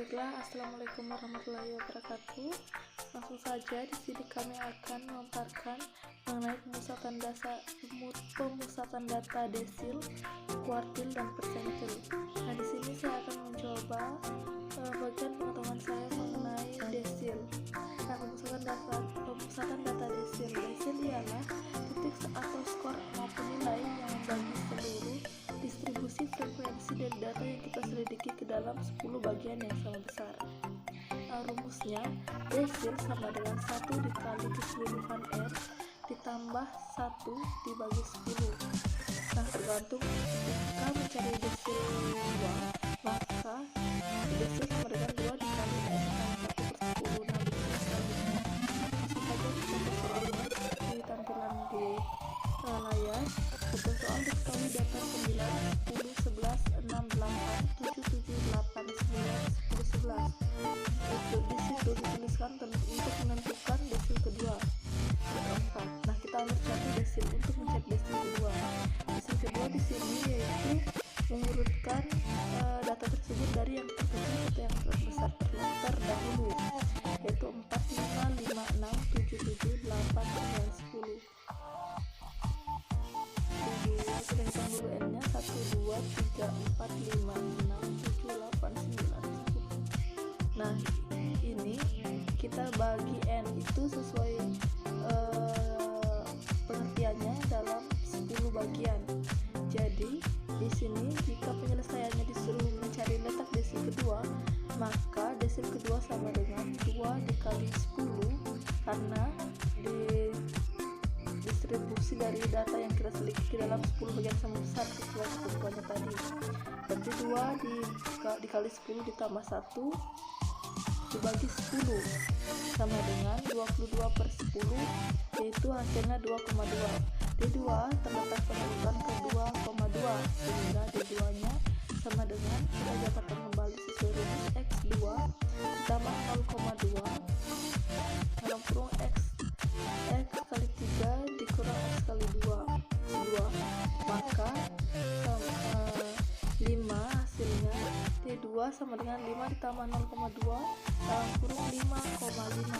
Baiklah, assalamualaikum warahmatullahi wabarakatuh. Langsung saja di sini kami akan memaparkan mengenai pemusatan data desil, kuartil, dan persentil. Nah, di sini saya akan mencoba bagian pengetahuan saya mengenai desil. Nah, pemusatan data desil. Desil ialah titik atau skor maupun nilai yang membagi seluruh distribusi frekuensi dari data yang kita selidiki ke dalam 10 bagian yang sama besar. Rumusnya, desil sama dengan 1 dikali keseluruhan R ditambah 1 dibagi 10. Nah, tergantung jika mencari desil 2, maka desil sama dengan 2 dikali R tambah 1/10. Nah, begini selanjutnya. Langsung saja kita ke soalnya di tampilan di layar. Untuk soal diketahui data 9, 10, 11, 6, 8, 7, 7, 8, 9, 10, 11. Di situ dituliskan untuk menentukan desil kedua, keempat. Nah, kita ambil contoh desil untuk mencari desil kedua. Desil kedua di sini yaitu mengurutkan data tersebut dari yang terkecil ke yang terbesar terdahulu, yaitu 4, 5, 5, 6, 7, 7, 8, 9, 10. Kita hitung dulu N-nya 1, 2, 3, 4, 5, 6, 7, 8, 9, 10. Nah, ini kita bagi N itu sesuai pengertiannya dalam 10 bagian. Jadi di sini jika penyelesaiannya disuruh mencari letak desil kedua, maka desil kedua sama dengan 2 dikali 10 karena distribusi dari data yang kita selidiki dalam 10 bagian sama besar sesuai ketentuannya tadi. Berarti 2 dikali 10 ditambah 1 dibagi 10 sama dengan 22/10, yaitu hasilnya 2,2. D2 terletak pada urutan ke-2,2 sehingga D2 nya sama dengan, kita dapatkan kembali sesuai rumus X2 ditambah 0,2 dalam kurung X kali 3 dikurang X kali 2, maka 5 hasilnya. D2 sama dengan 5 ditambah 0,2 dalam kurung 5,5.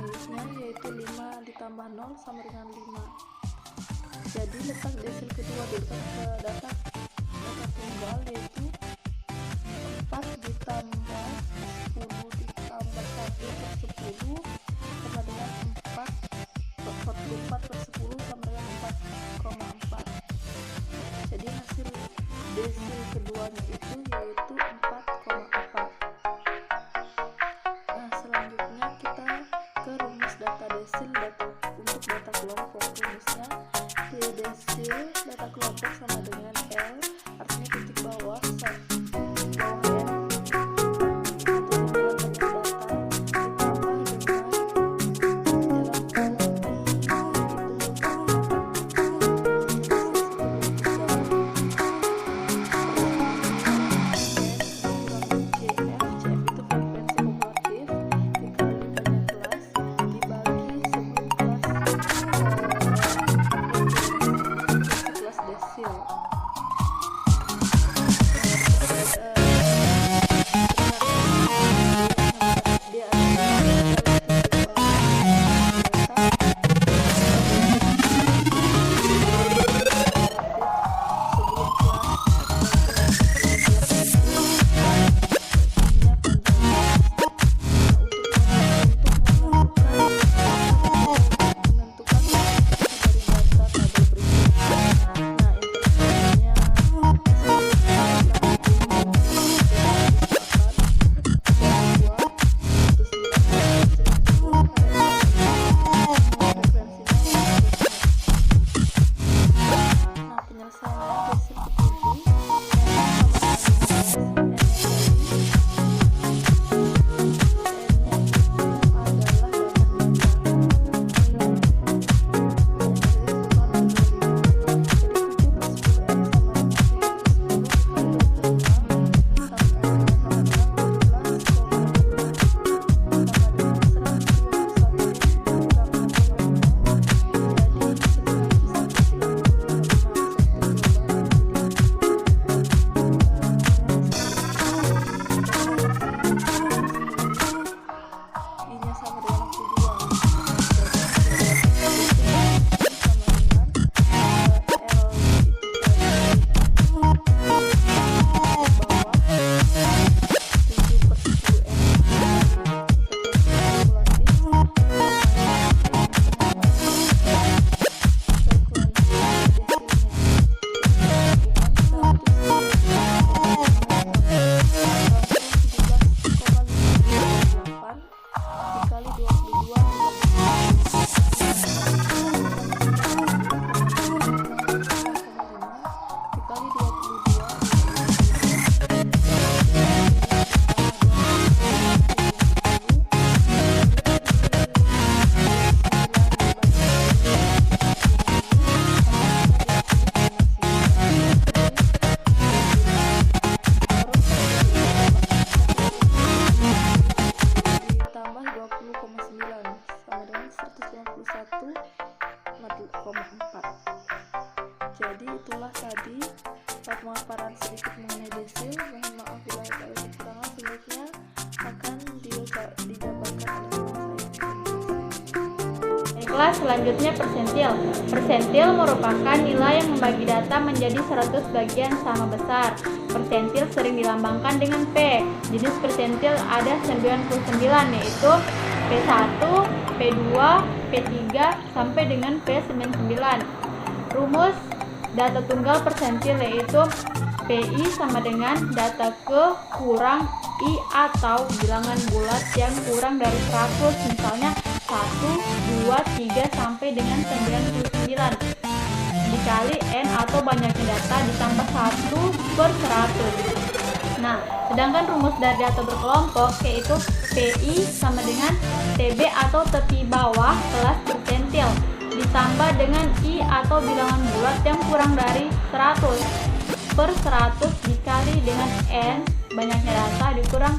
Selanjutnya yaitu 5 ditambah 0 sama dengan 5. Jadi letak desil kedua diberikan ke data tunggal yaitu 4 ditambah 10 ditambah 1/10 sama dengan 44/10 sama dengan 4,4. Jadi hasil desil keduanya itu yaitu 4,4. Nah, selanjutnya kita ke rumus data desil untuk data kelompok. Rumusnya desil data kelompok sama dengan L, artinya titik bawah N 0,4. Jadi itulah tadi pemaparan sedikit mengenai desil. Mohon maaf bila ada kekurangan, selanjutnya akan dijabarkan oleh saya. Baiklah, selanjutnya persentil. Persentil merupakan nilai yang membagi data menjadi 100 bagian sama besar. Persentil sering dilambangkan dengan P. Jenis persentil ada 99, yaitu P1, P2, P3 sampai dengan P99. Rumus data tunggal persentil yaitu PI sama dengan data ke kurang I atau bilangan bulat yang kurang dari 100, misalnya 1, 2, 3 sampai dengan 99 dikali N atau banyaknya data ditambah 1/100. Nah, sedangkan rumus dari data berkelompok yaitu PI sama dengan TB atau tepi bawah kelas persentil ditambah dengan I atau bilangan bulat yang kurang dari 100/100 dikali dengan N banyaknya data dikurang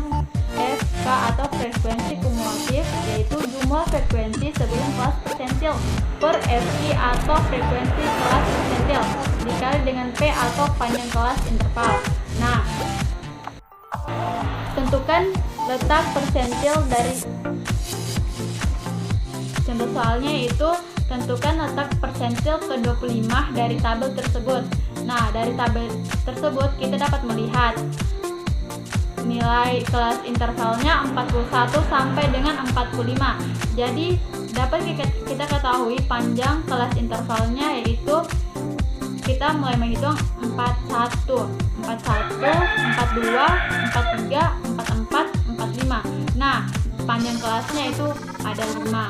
FK atau frekuensi kumulatif, yaitu jumlah frekuensi sebelum kelas persentil per FI atau frekuensi kelas persentil dikali dengan P atau panjang kelas interval. Nah, tentukan letak persentil dari contoh soalnya, yaitu tentukan letak persentil ke-25 dari tabel tersebut. Nah, dari tabel tersebut kita dapat melihat nilai kelas intervalnya 41 sampai dengan 45. Jadi dapat kita ketahui panjang kelas intervalnya, yaitu kita mulai menghitung 41, 42, 43, 44, 45. Nah, panjang kelasnya itu ada 5.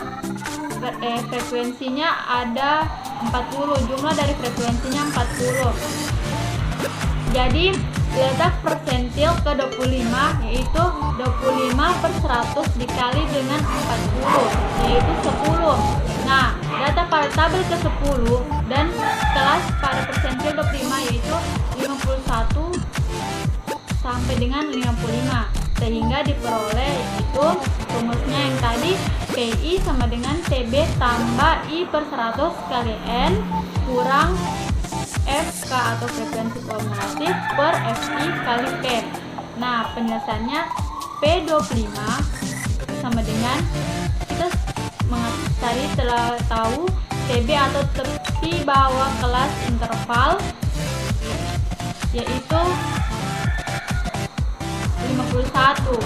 Frekuensinya ada 40, jumlah dari frekuensinya 40. Jadi letak persentil ke-25 yaitu 25/100 dikali dengan 40, yaitu 10. Nah, data pada tabel ke-10 dan kelas pada persentil 25 yaitu 51 sampai dengan 55, sehingga diperoleh itu rumusnya yang tadi PI sama dengan TB tambah I/100 kali N kurang FK atau frekuensi kumulatif per FI kali P. Nah, penyelesaiannya P25 sama dengan kita tadi telah tahu TB atau tepi bawah kelas interval yaitu 51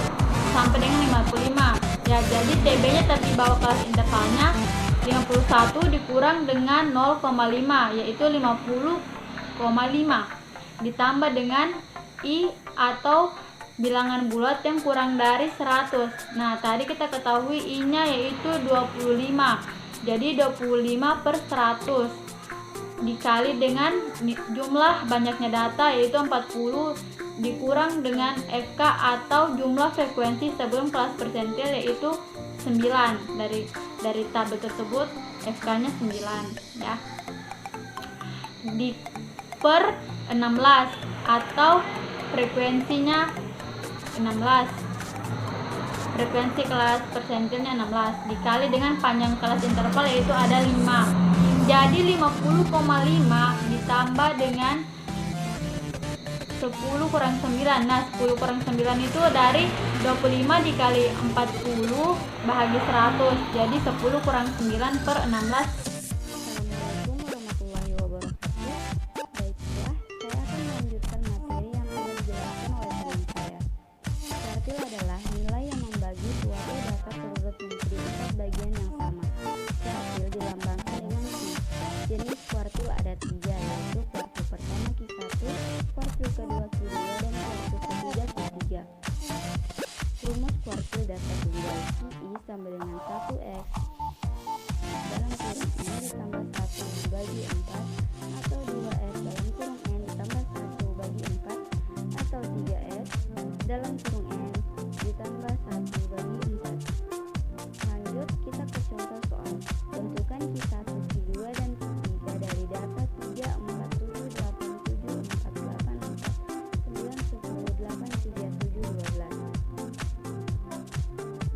sampai dengan 55. Ya, jadi TB-nya tepi bawah kelas intervalnya 51 dikurang dengan 0,5 yaitu 50,5 ditambah dengan I atau bilangan bulat yang kurang dari 100. Nah, tadi kita ketahui I-nya yaitu 25. Jadi 25/100 dikali dengan jumlah banyaknya data yaitu 40 dikurang dengan FK atau jumlah frekuensi sebelum kelas persentil yaitu 9. Dari tabel tersebut FK-nya 9 ya. Di per 16 atau frekuensinya 16. Frekuensi kelas persentilnya 16 dikali dengan panjang kelas interval yaitu ada 5. Jadi 50,5 ditambah dengan 10 kurang 9. Nah, 10 kurang 9 itu dari 25 dikali 40 bahagi 100. Jadi 10 kurang 9/16. Assalamualaikum warahmatullahi wabarakatuh. Baiklah, saya akan melanjutkan materi yang telah dijelaskan oleh teman saya. Kuartil adalah nilai yang membagi suatu data turut menjadi 4 bagian yang sama. Kuartil dilambangkan dengan Q. Jenis kuartil ada 3, yaitu kuartil pertama Q1, kuartil kedua Q2, dan kuartil ketiga Q3. Rumus kuartil data tunggal QI sama dengan 1x dalam kurung N ditambah 1 dibagi 4 atau 2s dalam kurung N ditambah 1 bagi 4 atau 3s dalam kurung N ditambah 1 bagi 4. Lanjut kita ke contoh soal. Tentukan Q1, Q2, dan Q3 dari data 3, 4, 7, 8, 7, 4, 8, 4, 9, 10, 8, 3, 7, 12.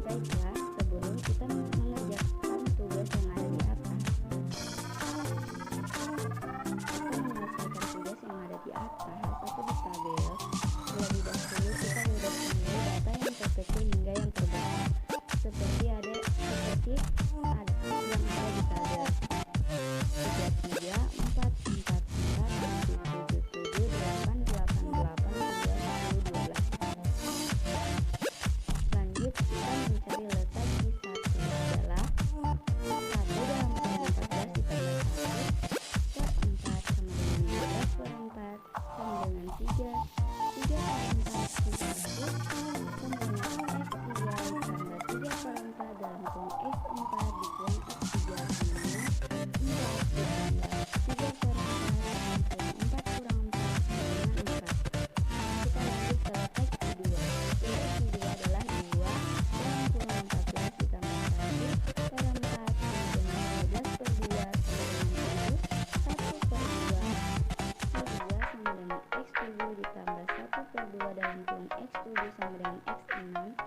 Baiklah, sebelum kita mengerjakan tugas yang ada di atas, tahap 1 di tabel. Terlebih dahulu kita bebas memilih data yang terkecil hingga yang terbesar, seperti yang ada di tabel 33, 4, 4, 4, 7, 7, 8, 8, 8, 11, 10, 12. Lanjut, kita mencari letak di 1 adalah 1 dalam kurung 14 ditambah 1 per 4 sama dengan 12 per 4 sama dengan 3 per 4 ditambah 1 sama dengan X3 ditambah 3 per 4 dalam kurung X4 dikurangi X3 sama dengan 4 ditambah 3 per 4 kurang 4 kurang 4 sama dengan 4. Kita lanjut ke letak Q2. Letak Q2 adalah 2 dalam kurung 14 ditambah 1 per 4 sama dengan 12 per 2 sama dengan 7, 1 per 2 sama dengan X7 ditambah 1 per 2 dalam kurung X7 sama dengan X6